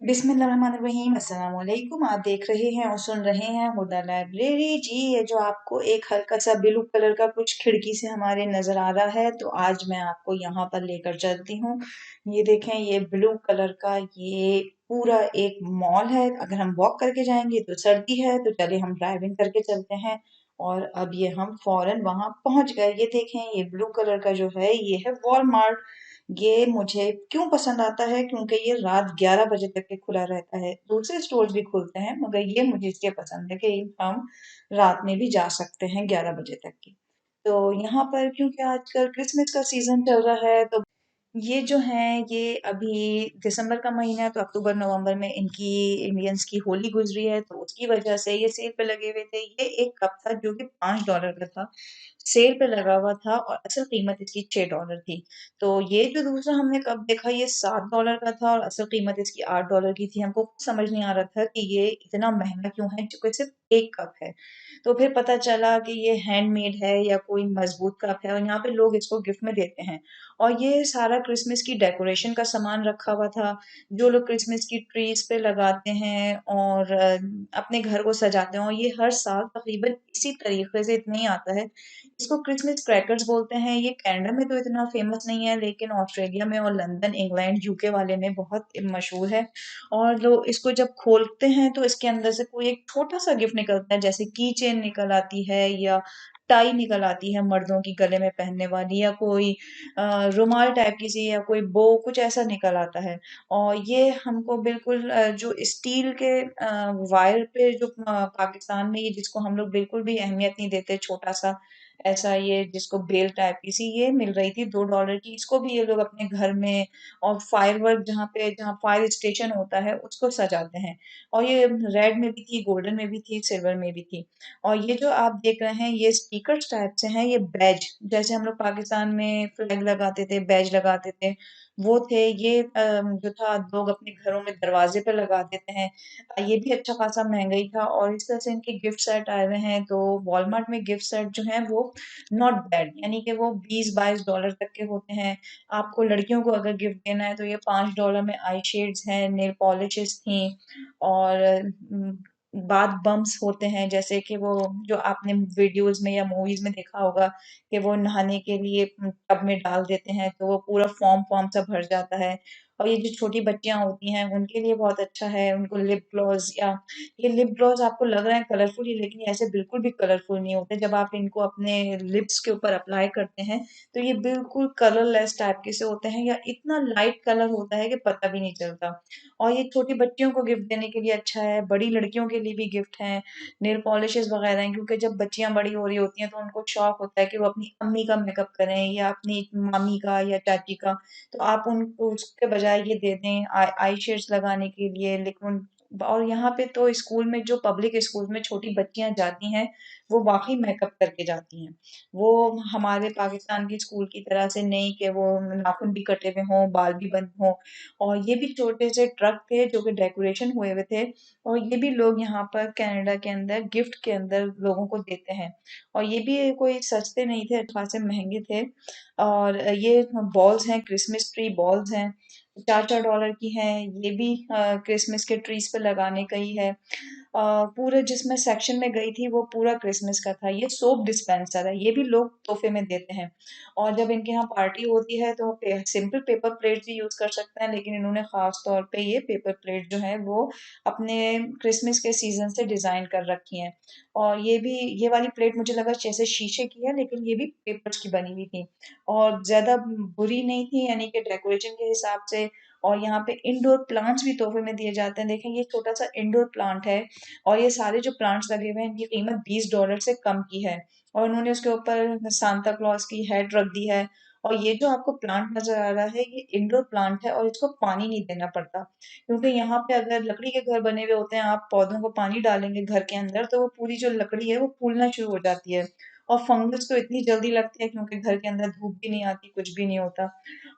बिस्मिल्लाहिर्रहमानिर्रहीम अस्सलाम वालेकुम। आप देख रहे हैं और सुन रहे हैं हुदा लाइब्रेरी जी। ये जो आपको एक हल्का सा ब्लू कलर का कुछ खिड़की से हमारे नजर आ रहा है, तो आज मैं आपको यहाँ पर लेकर चलती हूँ। ये देखें, ये ब्लू कलर का ये पूरा एक मॉल है। अगर हम वॉक करके जाएंगे तो सर्दी है, तो चलिए हम ड्राइविंग करके चलते हैं। और अब ये हम फौरन वहां पहुंच गए। ये देखें, ये ब्लू कलर का जो है ये है वॉलमार्ट। ये मुझे क्यों पसंद आता है? क्योंकि ये रात 11 बजे तक के खुला रहता है। दूसरे स्टोर्स भी खुलते हैं, मगर ये मुझे इसलिए पसंद है कि हम रात में भी जा सकते हैं 11 बजे तक की। तो यहाँ पर क्योंकि आजकल क्रिसमस का सीजन चल रहा है, तो ये जो है ये अभी दिसंबर का महीना है, तो अक्टूबर नवंबर में इनकी इंडियंस की होली गुजरी है, तो उसकी वजह से ये सेल पे लगे हुए थे। ये एक कप था जो कि $5 का था, सेल पे लगा हुआ था, और असल कीमत इसकी $6 थी। तो ये जो दूसरा हमने कप देखा ये $7 का था, और असल कीमत इसकी $8 की थी। हमको कुछ समझ नहीं आ रहा था कि ये इतना महंगा क्यों है, क्योंकि सिर्फ एक कप है। तो फिर पता चला कि ये हैंडमेड है या कोई मजबूत कप है, और यहाँ पे लोग इसको गिफ्ट में देते हैं। और ये सारा क्रिसमस की डेकोरेशन का सामान रखा हुआ था, जो लोग क्रिसमस की ट्रीज पे लगाते हैं और अपने घर को सजाते हैं। और ये हर साल तकरीबन इसी तरीके से इतना ही आता है। इसको क्रिसमस क्रैकर्स बोलते हैं। ये कनाडा में तो इतना फेमस नहीं है, लेकिन ऑस्ट्रेलिया में और लंदन, इंग्लैंड, यूके वाले में बहुत मशहूर है। और लोग इसको जब खोलते हैं तो इसके अंदर से कोई एक छोटा सा गिफ्ट निकलता है, जैसे की चेन निकल आती है, या टाई निकल आती है मर्दों की गले में पहनने वाली, या कोई रुमाल टाइप की सी, या कोई बो, कुछ ऐसा निकल आता है। और ये हमको बिल्कुल जो स्टील के वायर पे जो पाकिस्तान में ये जिसको हम लोग बिल्कुल भी अहमियत नहीं देते, छोटा सा ऐसा ये जिसको बेल टाइप की सी, ये मिल रही थी $2 की। इसको भी ये लोग अपने घर में, और फायरवर्क जहाँ फायर स्टेशन होता है उसको सजाते हैं। और ये रेड में भी थी, गोल्डन में भी थी, सिल्वर में भी थी। और ये जो आप देख रहे हैं ये स्टिकर्स टाइप से हैं, ये बैज, जैसे हम लोग पाकिस्तान में फ्लैग लगाते थे, बैज लगाते थे, वो थे ये। जो था लोग अपने घरों में दरवाजे पे लगा देते हैं। ये भी अच्छा खासा महंगा ही था, और इस तरह से इनके गिफ्ट सेट आए हुए हैं। तो वॉलमार्ट में गिफ्ट सेट जो है वो नॉट बैड, यानी कि वो 20-22 डॉलर तक के होते हैं। आपको लड़कियों को अगर गिफ्ट देना है तो ये $5 में आई शेड्स हैं, नेल पॉलिशेस थी, और बाथ बम्स होते हैं, जैसे कि वो जो आपने वीडियोस में या मूवीज में देखा होगा कि वो नहाने के लिए टब में डाल देते हैं, तो वो पूरा फॉर्म फॉर्म सा भर जाता है। और ये जो छोटी बच्चियां होती हैं उनके लिए बहुत अच्छा है। उनको लिप ग्लॉस, या ये लिप ग्लॉस आपको लग रहा है कलरफुल ही, लेकिन ये ऐसे बिल्कुल भी कलरफुल नहीं होते। जब आप इनको अपने लिप्स के ऊपर अप्लाई करते हैं तो ये बिल्कुल कलरलेस टाइप के से होते हैं, या इतना लाइट कलर होता है कि पता भी नहीं चलता। और ये छोटी बच्चियों को गिफ्ट देने के लिए अच्छा है, बड़ी लड़कियों के लिए भी गिफ्ट है, नेल पॉलिशेस वगैरह हैं, क्योंकि जब बच्चियां बड़ी हो रही होती हैं तो उनको शौक होता है कि वो अपनी अम्मी का मेकअप करें या अपनी मामी का या चाची का। तो आप उनको उसके बजाय ये दे दें आई शेड्स लगाने के लिए, लेकिन और यहाँ पे तो स्कूल में, जो पब्लिक स्कूल में छोटी बच्चियां जाती हैं, वो वाकई मेकअप करके जाती हैं। वो हमारे पाकिस्तान की स्कूल की तरह से नहीं कि वो नाखून भी कटे हुए हों, बाल भी बंद हों। और ये भी छोटे से ट्रक थे जो कि डेकोरेशन हुए हुए थे, और ये भी लोग यहाँ पर कनाडा के अंदर गिफ्ट के अंदर लोगों को देते हैं। और ये भी कोई सस्ते नहीं थे, खासे महंगे थे। और ये बॉल्स हैं, क्रिसमस ट्री बॉल्स हैं, $4-4 की हैं। ये भी क्रिसमस के ट्रीज पे लगाने का ही है। पूरे जिसमें सेक्शन में गई थी वो पूरा क्रिसमस का था। ये सोप डिस्पेंसर है, ये भी लोग तोहफे में देते हैं। और जब इनके यहाँ पार्टी होती है तो सिंपल पेपर प्लेट भी यूज कर सकते हैं, लेकिन इन्होंने खास तौर पे ये पेपर प्लेट जो है वो अपने क्रिसमस के सीजन से डिजाइन कर रखी हैं। और ये भी, ये वाली प्लेट मुझे लगा जैसे शीशे की है, लेकिन ये भी पेपर्स की बनी हुई थी, और ज्यादा बुरी नहीं थी, यानी कि डेकोरेशन के हिसाब से। और यहाँ पे इंडोर प्लांट्स भी तोहफे में दिए जाते हैं। देखें, ये छोटा सा इंडोर प्लांट है, और ये सारे जो प्लांट्स लगे हुए हैं इनकी कीमत $20 से कम की है। और उन्होंने उसके ऊपर सांता क्लॉज की हेड रख दी है। और ये जो आपको प्लांट नजर आ रहा है ये इंडोर प्लांट है, और इसको पानी नहीं देना पड़ता, क्योंकि यहाँ पे अगर लकड़ी के घर बने हुए होते हैं, आप पौधों को पानी डालेंगे घर के अंदर तो वो पूरी जो लकड़ी है वो फूलना शुरू हो जाती है। और फंगस तो इतनी जल्दी लगती है, क्योंकि घर के अंदर धूप भी नहीं आती, कुछ भी नहीं होता।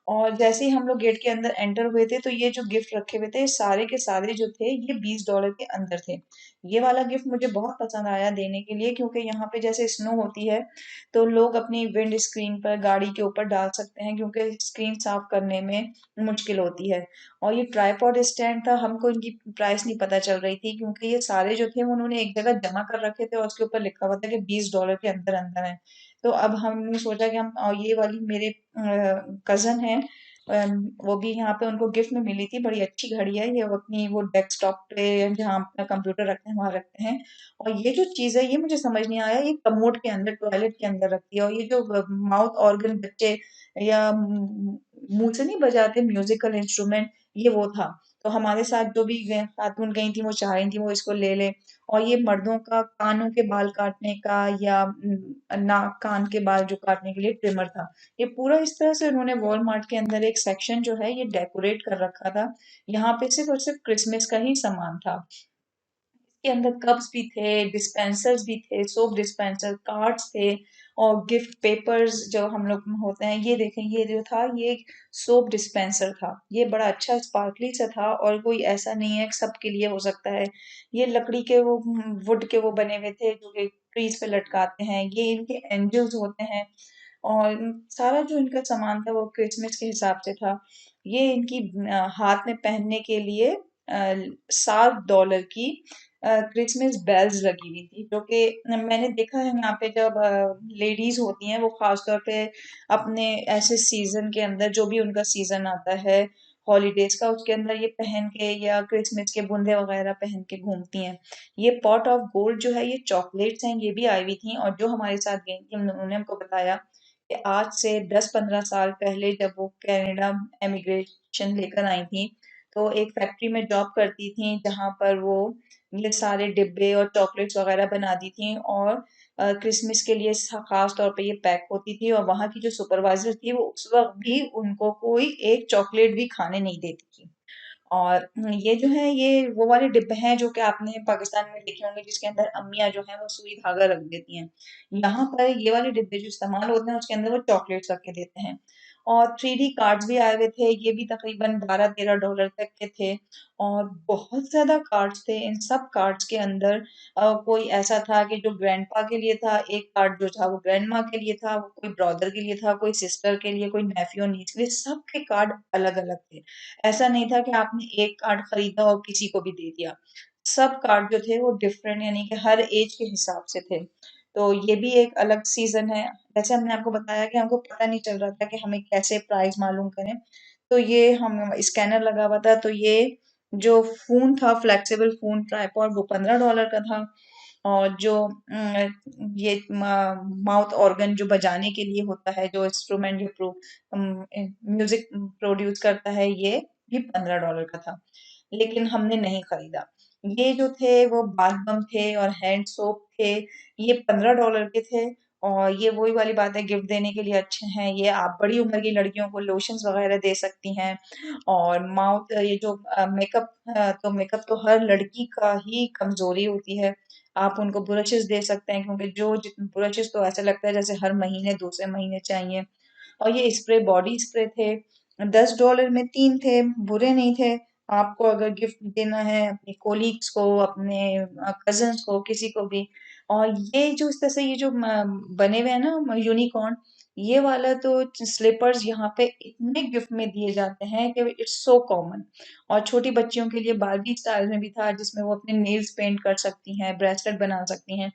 और जैसे ही हम लोग गेट के अंदर एंटर हुए थे तो ये जो गिफ्ट रखे हुए थे सारे के सारे जो थे ये $20 के अंदर थे। ये वाला गिफ्ट मुझे बहुत पसंद आया देने के लिए, क्योंकि यहाँ पे जैसे स्नो होती है तो लोग अपनी विंड स्क्रीन पर गाड़ी के ऊपर डाल सकते हैं, क्योंकि स्क्रीन साफ करने में मुश्किल होती है। और ये ट्राइपॉड स्टैंड था, हमको इनकी प्राइस नहीं पता चल रही थी, क्योंकि ये सारे जो थे उन्होंने एक जगह जमा कर रखे थे और उसके ऊपर लिखा हुआ था कि $20 के अंदर अंदर है। तो अब हमने सोचा कि हम ये वाली मेरे कजन है, वो भी यहाँ पे उनको गिफ्ट में मिली थी, बड़ी अच्छी घड़ी है ये, वो अपनी वो डेस्कटॉप पे जहाँ अपना कंप्यूटर रखते हैं वहां रखते हैं। और ये जो चीज है ये मुझे समझ नहीं आया, ये कमोड के अंदर टॉयलेट के अंदर रखती है। और ये जो माउथ ऑर्गन बच्चे या मुंह से नहीं बजाते म्यूजिकल इंस्ट्रूमेंट, ये वो था। तो हमारे साथ जो भी खातून गई थी वो चाह रही थी वो इसको ले ले। और ये मर्दों का कानों के बाल काटने का या नाक कान के बाल जो काटने के लिए ट्रिमर था। ये पूरा इस तरह से उन्होंने वॉलमार्ट के अंदर एक सेक्शन जो है ये डेकोरेट कर रखा था। यहाँ पे सिर्फ और सिर्फ क्रिसमस का ही सामान था। के अंदर कप्स भी थे, डिस्पेंसर्स भी थे, सोप डिस्पेंसर, कार्ड्स थे और गिफ्ट पेपर्स जो हम लोग में होते हैं। ये देखें, ये जो था ये सोप डिस्पेंसर था। ये बड़ा अच्छा स्पार्कली सा था और कोई ऐसा नहीं है कि सबके लिए हो सकता है। ये लकड़ी के वो वुड के वो बने हुए थे जो कि ट्रीज पे लटकाते हैं। ये इनके एंजल्स होते हैं। और सारा जो इनका सामान था वो क्रिसमस के हिसाब से था। ये इनकी हाथ में पहनने के लिए $7 की क्रिसमस बेल्स लगी हुई थी, जो कि मैंने देखा है यहाँ पे जब लेडीज होती हैं वो खासतौर पे अपने ऐसे सीजन के अंदर जो भी उनका सीजन आता है हॉलीडेज का, उसके अंदर ये पहन के या क्रिसमस के बुंदे वगैरह पहन के घूमती हैं। ये पॉट ऑफ गोल्ड जो है ये चॉकलेट्स हैं, ये भी आई हुई थी। और जो हमारे साथ गई थी उन्होंने हमको बताया कि आज से 10-15 साल पहले जब वो कनाडा एमिग्रेशन लेकर आई थी तो एक फैक्ट्री में जॉब करती थी जहां पर वो ये सारे डिब्बे और चॉकलेट्स वगैरह बनाती थी और क्रिसमस के लिए खास तौर पे ये पैक होती थी। और वहां की जो सुपरवाइजर थी वो उस वक्त भी उनको कोई एक चॉकलेट भी खाने नहीं देती थी। और ये जो है ये वो वाले डिब्बे हैं जो कि आपने पाकिस्तान में देखे होंगे जिसके अंदर अम्मियाँ जो हैं वो सुई धागा रख देती हैं। यहाँ पर ये वाले डिब्बे जो इस्तेमाल होते हैं उसके अंदर वो चॉकलेट्स रख के देते हैं। और 3D कार्ड्स भी आए हुए थे, ये भी तकरीबन $12-13 तक के थे। और बहुत ज्यादा कार्ड्स थे। इन सब कार्ड्स के अंदर कोई ऐसा था कि जो ग्रैंडपा के लिए था, एक कार्ड जो था वो ग्रैंडमा के लिए था, वो कोई ब्रदर के लिए था, कोई सिस्टर के लिए, कोई नेफ्यू नीस के लिए, सबके कार्ड अलग अलग थे। ऐसा नहीं था कि आपने एक कार्ड खरीदा और किसी को भी दे दिया। सब कार्ड जो थे वो डिफरेंट, यानी कि हर एज के हिसाब से थे। तो ये भी एक अलग सीजन है। जैसे हमने आपको बताया कि हमको पता नहीं चल रहा था कि हमें कैसे प्राइस मालूम करें। तो ये हम स्कैनर लगा हुआ था, तो ये जो फोन था फ्लेक्सिबल फोन ट्राइपॉड वो $15 का था। और जो ये माउथ ऑर्गन जो बजाने के लिए होता है, जो इंस्ट्रूमेंट जो म्यूजिक प्रोड्यूस करता है, ये भी $15 का था। लेकिन हमने नहीं खरीदा। ये जो थे वो बाथ बम थे और हैंड सोप थे, ये $15 के थे। और ये वही वाली बात है, गिफ्ट देने के लिए अच्छे हैं ये। आप बड़ी उम्र की लड़कियों को लोशंस वगैरह दे सकती हैं। और माउथ ये जो मेकअप, तो मेकअप तो हर लड़की का ही कमजोरी होती है। आप उनको ब्रशेस दे सकते हैं, क्योंकि जो ब्रशेस तो ऐसा लगता है जैसे हर महीने दूसरे महीने चाहिए। और ये स्प्रे बॉडी स्प्रे थे, $10 में 3 थे, बुरे नहीं थे। आपको अगर गिफ्ट देना है अपने कोलीग्स को, अपने कजन्स को, किसी को भी। और ये जो इस तरह से ये जो बने हुए हैं ना यूनिकॉर्न, ये वाला तो स्लीपर्स यहाँ पे इतने गिफ्ट में दिए जाते हैं कि इट्स सो कॉमन। और छोटी बच्चियों के लिए बारबी स्टाइल में भी था जिसमें वो अपने नेल्स पेंट कर सकती हैं, ब्रेसलेट बना सकती हैं।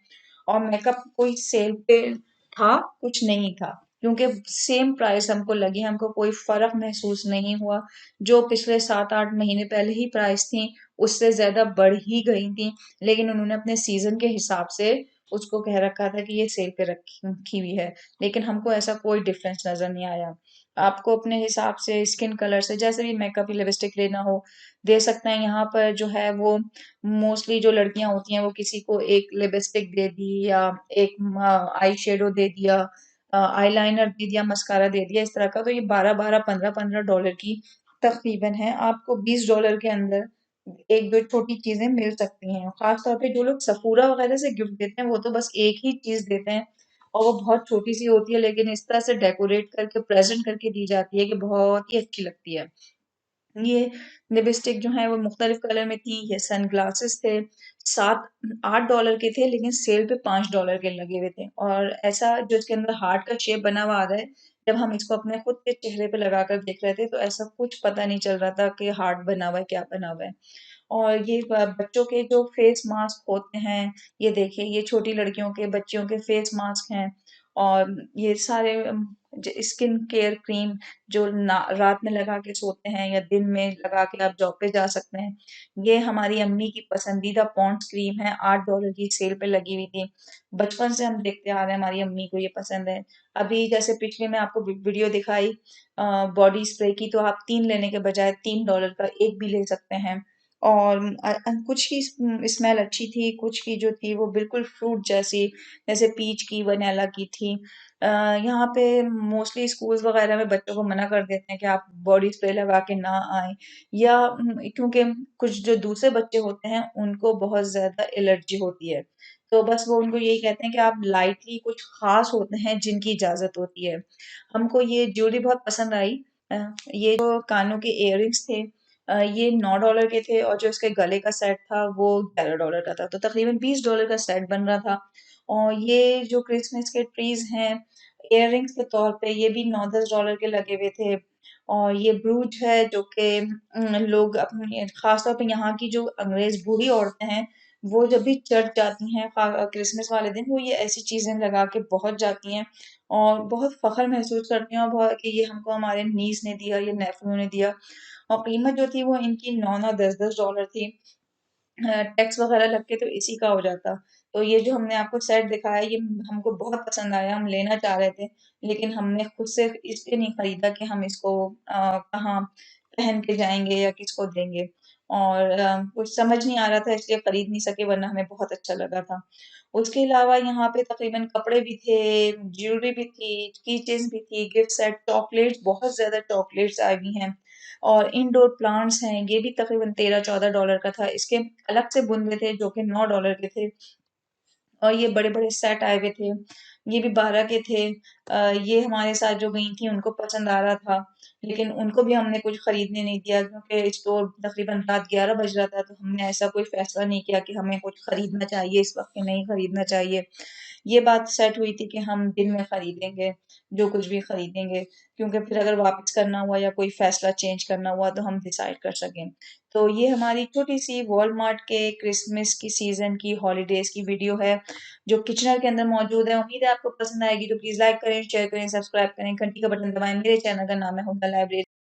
और मेकअप कोई सेल पे था, कुछ नहीं था, क्योंकि सेम प्राइस हमको लगी, हमको कोई फर्क महसूस नहीं हुआ। जो पिछले 7-8 महीने पहले ही प्राइस थी उससे ज्यादा बढ़ ही गई थी। लेकिन उन्होंने अपने सीजन के हिसाब से उसको कह रखा था कि ये सेल पे रखी रखी हुई है। लेकिन हमको ऐसा कोई डिफरेंस नजर नहीं आया। आपको अपने हिसाब से स्किन कलर से जैसे भी मेकअप लिपस्टिक लेना हो दे सकते हैं। यहाँ पर जो है वो मोस्टली जो लड़कियां होती हैं वो किसी को एक लिपस्टिक दे दी या एक आई शेडो दे दिया, आईलाइनर दे दिया, मस्कारा दे दिया, इस तरह का। तो ये 12-12 15-15 डॉलर की तकरीबन है। आपको $20 के अंदर एक दो छोटी चीजें मिल सकती हैं। खास तौर पे जो लोग सफूरा वगैरह से गिफ्ट देते हैं वो तो बस एक ही चीज देते हैं और वो बहुत छोटी सी होती है, लेकिन इस तरह से डेकोरेट करके प्रेजेंट करके दी जाती है कि बहुत ही अच्छी लगती है। ये लिपस्टिक जो है वो मुख्तलिफ कलर में थी, ये सनग्लासेस थे, 7-8 डॉलर के थे लेकिन सेल पे $5 के लगे हुए थे और ऐसा जो इसके अंदर हार्ट का शेप बना हुआ आ रहा है, जब हम इसको अपने खुद के चेहरे पे लगाकर देख रहे थे तो ऐसा कुछ पता नहीं चल रहा था कि हार्ट बना हुआ है, क्या बना हुआ है। और ये बच्चों के जो फेस मास्क होते हैं, ये देखिए ये छोटी लड़कियों के, बच्चियों के फेस मास्क हैं और ये सारे स्किन केयर क्रीम जो रात में लगा के सोते हैं या दिन में लगा के आप जॉब पे जा सकते हैं। ये हमारी अम्मी की पसंदीदा पॉन्ड्स क्रीम है, $8 की सेल पे लगी हुई थी। बचपन से हम देखते आ रहे हैं, हमारी अम्मी को ये पसंद है। अभी जैसे पिछले में आपको वीडियो दिखाई बॉडी स्प्रे की, तो आप 3 लेने के बजाय $3 का 1 भी ले सकते हैं। और कुछ की स्मेल अच्छी थी, कुछ की जो थी वो बिल्कुल फ्रूट जैसी, जैसे पीच की, वैनिला की थी। यहाँ पे मोस्टली स्कूल्स वगैरह में बच्चों को मना कर देते हैं कि आप बॉडी स्प्रे लगा के ना आएँ या क्योंकि कुछ जो दूसरे बच्चे होते हैं, उनको बहुत ज़्यादा एलर्जी होती है। तो बस वो उनको यही कहते हैं कि आप लाइटली कुछ ख़ास होते हैं जिनकी इजाज़त होती है। हमको ये ज्वेलरी बहुत पसंद आई। अ, ये जो कानों के इयररिंग्स थे ये $9 के थे और जो इसके गले का सेट था वो $11 का था। तो तकरीबन $20 का सेट बन रहा था। और ये जो क्रिसमस के ट्रीज़ हैं, इयररिंग्स के तौर पे ये भी $9-10 के लगे हुए थे। और ये ब्रूच है जो कि लोग अपने ख़ास तौर पे यहाँ की जो अंग्रेज़ बूढ़ी औरतें हैं, वो जब भी चर्च जाती हैं क्रिसमस वाले दिन, वो ये ऐसी चीज़ें लगा के बहुत जाती हैं और बहुत फ़ख्र महसूस करती हैं और बहुत कि ये हमको हमारे नीस ने दिया, ये नेफ़्यू ने दिया। और कीमत जो थी वो इनकी 9-9 10-10 डॉलर थी। टैक्स वगैरह लग के तो इसी का हो जाता। तो ये जो हमने आपको सेट दिखाया ये हमको बहुत पसंद आया, हम लेना चाह रहे थे, लेकिन हमने खुद से इसलिए नहीं खरीदा कि हम इसको कहाँ पहन के जाएँगे या किसको देंगे। और कुछ समझ नहीं आ रहा था इसलिए खरीद नहीं सके वरना हमें बहुत अच्छा लगा था। उसके अलावा यहाँ पे तकरीबन कपड़े भी थे, ज्वेलरी भी थी, की चेन्स भी थी, गिफ्ट सेट, चॉकलेट्स बहुत ज़्यादा चॉकलेट्स आई हुई हैं। और इंडोर प्लांट्स हैं, ये भी तकरीबन $13-14 का था। इसके अलग से बुनने थे जो कि $9 के थे और ये बड़े-बड़े सेट आए हुए थे। ये भी 12 के थे। ये हमारे साथ जो गई थी उनको पसंद आ रहा था, लेकिन उनको भी हमने कुछ खरीदने नहीं दिया क्योंकि स्टोर तकरीबन रात 11 बज रहा था, तो हमने ऐसा कोई फैसला नहीं किया कि हमें कुछ खरीदना चाहिए इस वक़्त कि नहीं खरीदना चाहिए। ये बात सेट हुई थी कि हम दिन में खरीदेंगे, जो कुछ भी खरीदेंगे, क्योंकि फिर अगर वापस करना हुआ या कोई फैसला चेंज करना हुआ तो हम डिसाइड कर सकें। तो ये हमारी छोटी-सी वॉलमार्ट के क्रिसमस की सीज़न की हॉलिडेज़ की वीडियो है, जो किचनर के अंदर मौजूद है। उम्मीद है आपको पसंद आएगी, तो प्लीज़ लाइक करें, शेयर करें, सब्सक्राइब करें, घंटी का बटन दबाएँ। मेरे चैनल का नाम है हुदा लाइब्रेरी।